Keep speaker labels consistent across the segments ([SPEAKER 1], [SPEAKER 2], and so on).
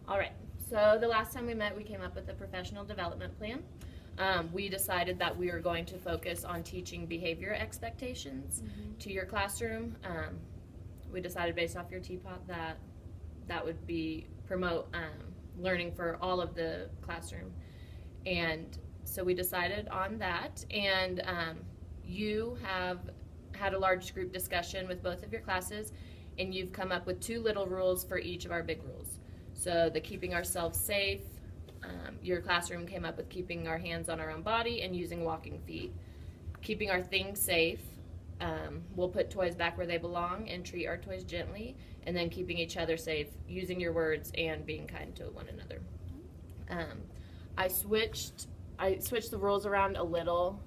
[SPEAKER 1] All right, so the last time we met, we came up with a professional development plan. We decided that we were going to focus on teaching behavior expectations to your classroom. We decided based off your TPOT that would be promote learning for all of the classroom. And so we decided on that, and you have had a large group discussion with both of your classes, and you've come up with 2 little rules for each of our big rules. So the keeping ourselves safe, your classroom came up with keeping our hands on our own body and using walking feet. Keeping our things safe, we'll put toys back where they belong and treat our toys gently, and then keeping each other safe, using your words and being kind to one another. I switched the rules around a little,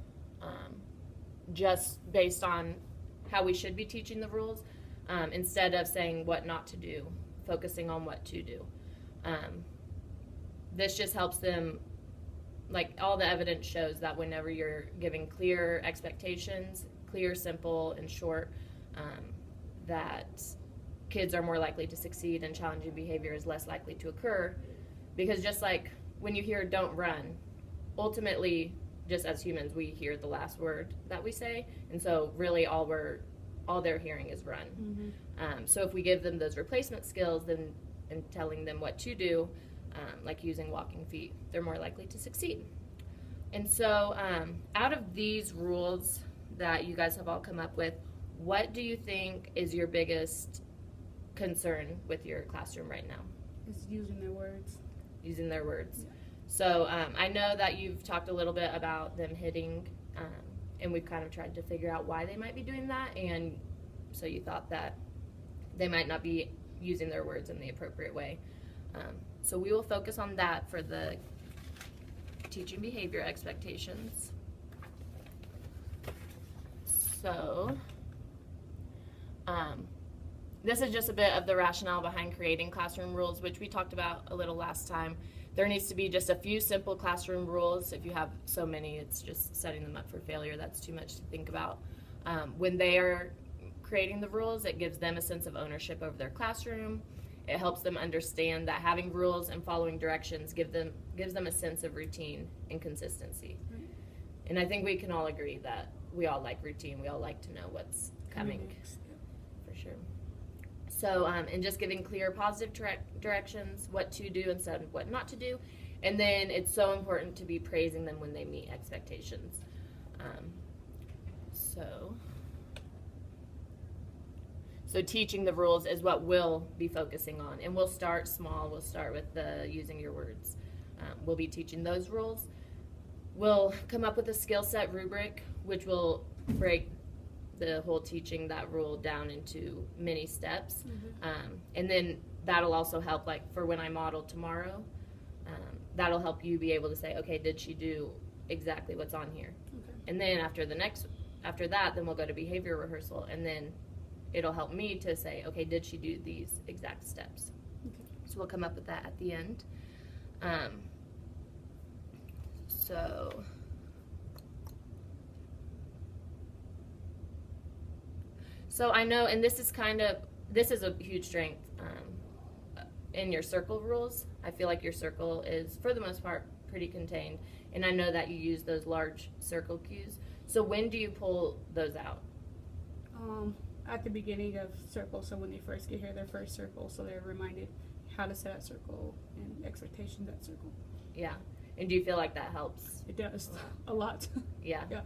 [SPEAKER 1] just based on how we should be teaching the rules, instead of saying what not to do, focusing on what to do. This just helps them, like all the evidence shows that whenever you're giving clear expectations, clear, simple, and short, that kids are more likely to succeed and challenging behavior is less likely to occur. Because just like when you hear don't run, ultimately, just as humans, we hear the last word that we say, and so really all they're hearing is run. So if we give them those replacement skills and telling them what to do, like using walking feet, they're more likely to succeed. And so out of these rules that you guys have all come up with, what do you think is your biggest concern with your classroom right now?
[SPEAKER 2] Is using their words.
[SPEAKER 1] Using their words.
[SPEAKER 2] Yeah.
[SPEAKER 1] So I know that you've talked a little bit about them hitting, and we've kind of tried to figure out why they might be doing that, and so you thought that they might not be using their words in the appropriate way. So we will focus on that for the teaching behavior expectations. So this is just a bit of the rationale behind creating classroom rules, which we talked about a little last time. There needs to be just a few simple classroom rules. If you have so many, it's just setting them up for failure. That's too much to think about. When they are creating the rules, it gives them a sense of ownership over their classroom. It helps them understand that having rules and following directions gives them a sense of routine and consistency. And I think we can all agree that we all like routine. We all like to know what's coming, for sure. So, and just giving clear positive directions, what to do instead of what not to do. And then it's so important to be praising them when they meet expectations. So teaching the rules is what we'll be focusing on. And we'll start small. We'll start with the using your words. We'll be teaching those rules. We'll come up with a skill set rubric, which will break the whole teaching that rule down into many steps. And then that'll also help, like for when I model tomorrow, that'll help you be able to say, okay, did she do exactly what's on here? And then after that, then we'll go to behavior rehearsal, and then it'll help me to say, okay, did she do these exact steps? So we'll come up with that at the end. So I know, and this is a huge strength in your circle rules. I feel like your circle is, for the most part, pretty contained. And I know that you use those large circle cues. So when do you pull those out?
[SPEAKER 2] At the beginning of circle, so when they first get here, their first circle, so they're reminded how to set that circle and expectations at circle.
[SPEAKER 1] Yeah. And do you feel like that helps?
[SPEAKER 2] It does a lot.
[SPEAKER 1] Yeah.
[SPEAKER 2] Yeah.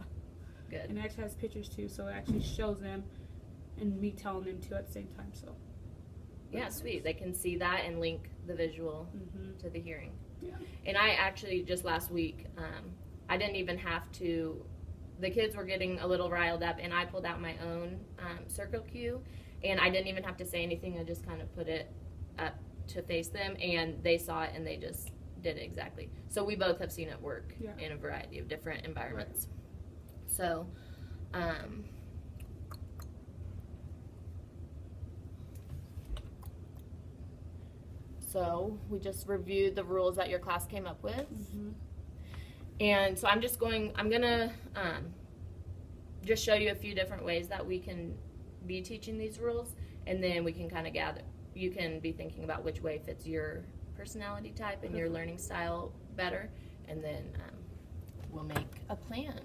[SPEAKER 1] Good.
[SPEAKER 2] And it actually has pictures too, so it actually shows them and me telling them too at the same time. So
[SPEAKER 1] yeah, sweet. They can see that and link the visual to the hearing.
[SPEAKER 2] Yeah.
[SPEAKER 1] And I actually just last week, I didn't even have to. The kids were getting a little riled up, and I pulled out my own circle cue, and I didn't even have to say anything. I just kind of put it up to face them, and they saw it, and they just did it exactly. So we both have seen it work in a variety of different environments. Right. So we just reviewed the rules that your class came up with. And so I'm gonna just show you a few different ways that we can be teaching these rules, and then we can kind of gather, you can be thinking about which way fits your personality type and your learning style better, and then we'll make a plan